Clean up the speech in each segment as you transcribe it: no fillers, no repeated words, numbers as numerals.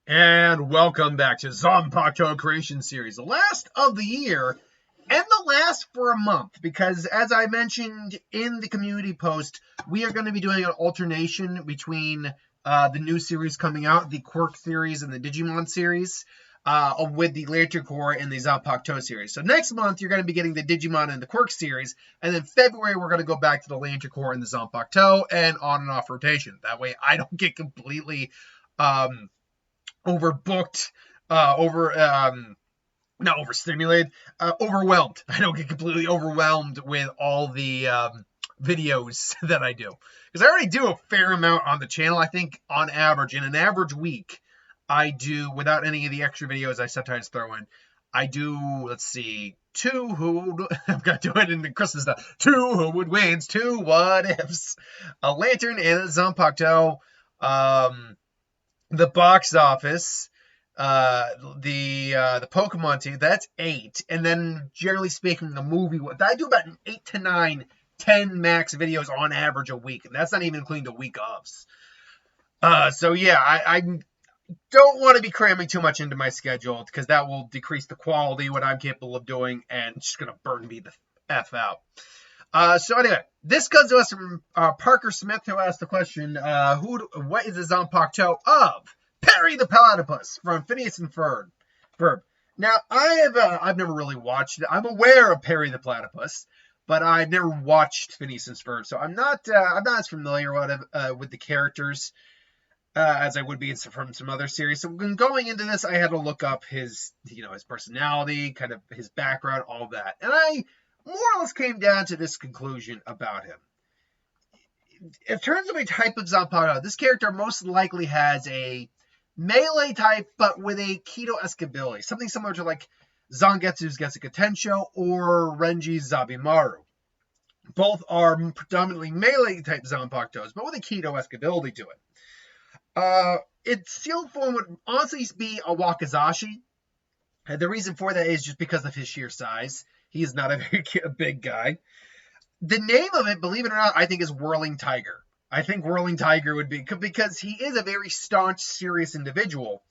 And welcome back to Zanpakuto Creation Series, the last of the year, and the last for a month, because as I mentioned in the community post, we are going to be doing an alternation between the new series coming out, the Quirk series and the Digimon series, with the Lantern Corps and the Zanpakuto series. So next month, you're going to be getting the Digimon and the Quirk series, and then February, we're going to go back to the Lantern Corps and the Zanpakuto, and on and off rotation. That way, I don't get completely overbooked, not overstimulated, overwhelmed. I don't get completely overwhelmed with all the videos that I do. Because I already do a fair amount on the channel. I think on average, in an average week, I do, without any of the extra videos I sometimes throw in, I do, let's see, I've got to do it in the Christmas stuff. 2 Who Would Wins, 2 What Ifs, a Lantern and a Zanpakuto, the box office, the Pokemon team, that's 8. And then, generally speaking, the movie, I do about 8 to 9, 10 max videos on average a week. And that's not even including the week offs. So, yeah, I don't want to be cramming too much into my schedule because that will decrease the quality, what I'm capable of doing, and it's just going to burn me the F out. So anyway, this comes to us from Parker Smith, who asked the question, what is the Zanpakuto of Perry the Platypus from Phineas and Ferb? Now, I've never really watched it. I'm aware of Perry the Platypus, but I've never watched Phineas and Ferb, so I'm not as familiar with the characters as I would be from some other series. So when going into this, I had to look up his personality, kind of his background, all that, and I more or less came down to this conclusion about him. In terms of a type of Zanpakuto, this character most likely has a melee type, but with a Kido-esque ability. Something similar to like Zangetsu's Getsuga Tensho or Renji's Zabimaru. Both are predominantly melee type Zanpakutos, but with a Kido-esque ability to it. Its sealed form would honestly be a Wakizashi. And the reason for that is just because of his sheer size. He is not a very big guy. The name of it, believe it or not, I think is Whirling Tiger. I think Whirling Tiger would be, because he is a very staunch, serious individual,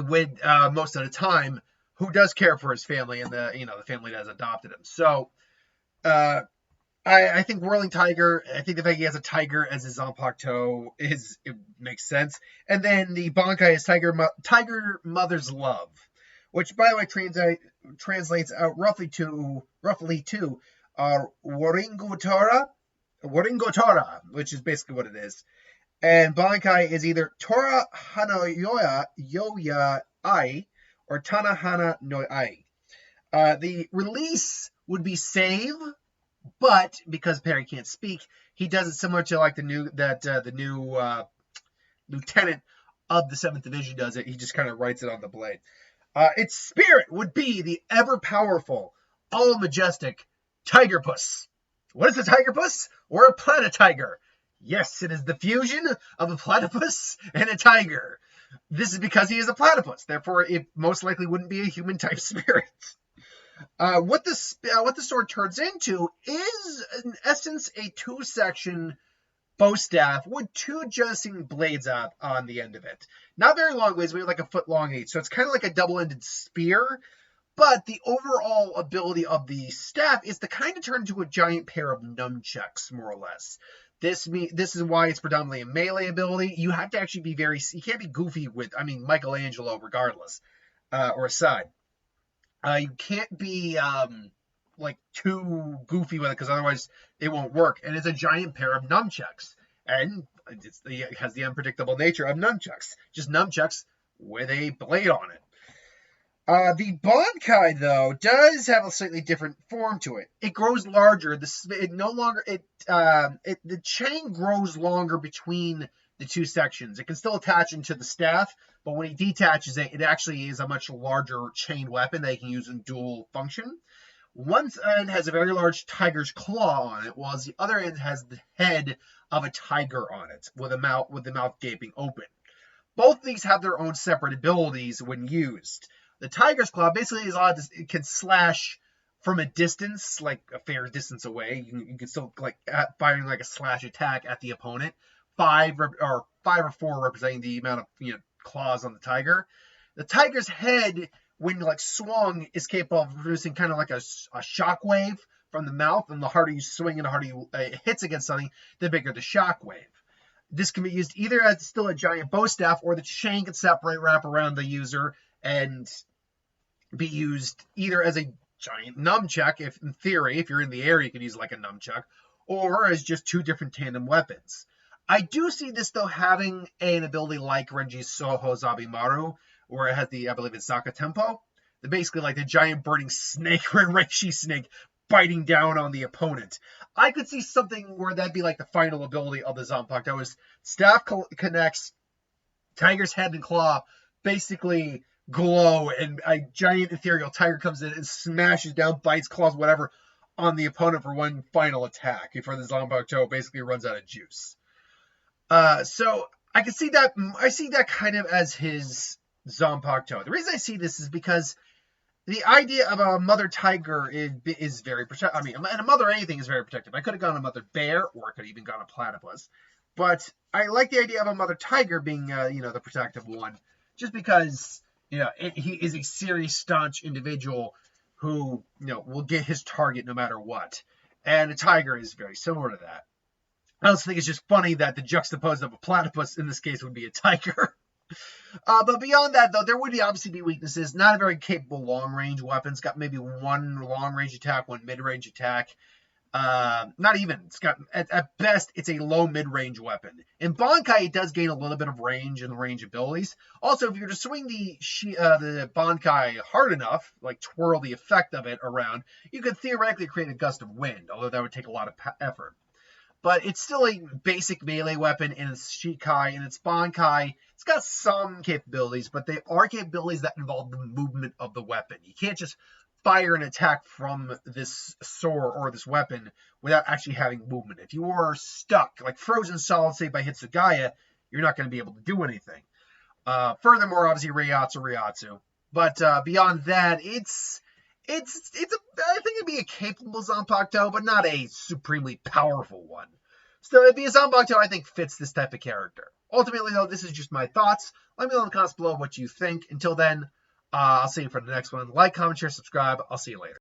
with most of the time, who does care for his family, and the family that has adopted him. So, I think Whirling Tiger, I think the fact he has a tiger as his Zanpakuto it makes sense. And then the Bankai is Tiger Mother's Love, which, by the way, translates out roughly to Waringotora, which is basically what it is. And Bankai is either Tora Hana Yoya Ai or Tana Hana no Ai. The release would be Save, but because Perry can't speak, he does it similar to like the new lieutenant of the 7th Division does it. He just kind of writes it on the blade. Its spirit would be the ever-powerful, all-majestic Tigerpuss. What is a Tigerpuss? Or a Platytiger? Yes, it is the fusion of a platypus and a tiger. This is because he is a platypus. Therefore, it most likely wouldn't be a human-type spirit. What the sword turns into is, in essence, a 2-section bow staff with 2 jutting blades out on the end of it. Not very long blades, maybe like a foot long each. So it's kind of like a double-ended spear. But the overall ability of the staff is to kind of turn into a giant pair of nunchucks, more or less. This is why it's predominantly a melee ability. You have to actually be you can't be goofy with, Michelangelo regardless, or Aside. You can't be too goofy with it because otherwise it won't work. And it's a giant pair of nunchucks. And it has the unpredictable nature of nunchucks. Just nunchucks with a blade on it. The Bankai, though, does have a slightly different form to it. It grows larger. The chain grows longer between the 2 sections. It can still attach into the staff, but when he detaches it, it actually is a much larger chain weapon that he can use in dual function. One end has a very large tiger's claw on it, while the other end has the head of a tiger on it, with the mouth gaping open. Both of these have their own separate abilities when used. The tiger's claw basically it can slash from a distance, like a fair distance away. You can still firing like a slash attack at the opponent. 5 5 or 4 representing the amount of claws on the tiger. The tiger's head, when like swung, is capable of producing kind of like a shock wave from the mouth, and the harder you swing and the harder it hits against something, the bigger the shock wave. This can be used either as still a giant bow staff, or the chain can separate, wrap around the user, and be used either as a giant nunchuck, if in theory, if you're in the area, you could use like a nunchuck, or as just 2 different tandem weapons. I do see this, though, having an ability like Renji's Soho Zabimaru, where it has I believe it's Zakatempo. They're basically like the giant burning snake, Reishi snake, biting down on the opponent. I could see something where that'd be like the final ability of the Zanpakuto, is staff connects, tiger's head and claw basically glow, and a giant ethereal tiger comes in and smashes down, bites, claws, whatever, on the opponent for one final attack before the Zanpakuto basically runs out of juice. So I can see that. I see that kind of as his Zanpakuto. The reason I see this is because the idea of a mother tiger is very protective. I mean, and a mother anything is very protective. I could have gone a mother bear, or I could have even gone a platypus. But I like the idea of a mother tiger being, the protective one, just because, he is a serious, staunch individual who, will get his target no matter what. And a tiger is very similar to that. I also think it's just funny that the juxtaposed of a platypus in this case would be a tiger. But beyond that, though, there would obviously be weaknesses. Not a very capable long-range weapon. It's got maybe 1 long-range attack, 1 mid-range attack. Not even. It's got, at best, it's a low mid-range weapon. In Bankai, it does gain a little bit of range and range abilities. Also, if you're to swing the Bankai hard enough, like twirl the effect of it around, you could theoretically create a gust of wind, although that would take a lot of effort. But it's still a basic melee weapon in its Shikai and its Bankai. It's got some capabilities, but they are capabilities that involve the movement of the weapon. You can't just fire an attack from this sword or this weapon without actually having movement. If you are stuck, like frozen solid, say by Hitsugaya, you're not going to be able to do anything. Furthermore, obviously, Reiatsu. But beyond that, I think it'd be a capable Zanpakuto, but not a supremely powerful one. Still, it'd be a Zanpakuto I think fits this type of character. Ultimately, though, this is just my thoughts. Let me know in the comments below what you think. Until then, I'll see you for the next one. Like, comment, share, subscribe. I'll see you later.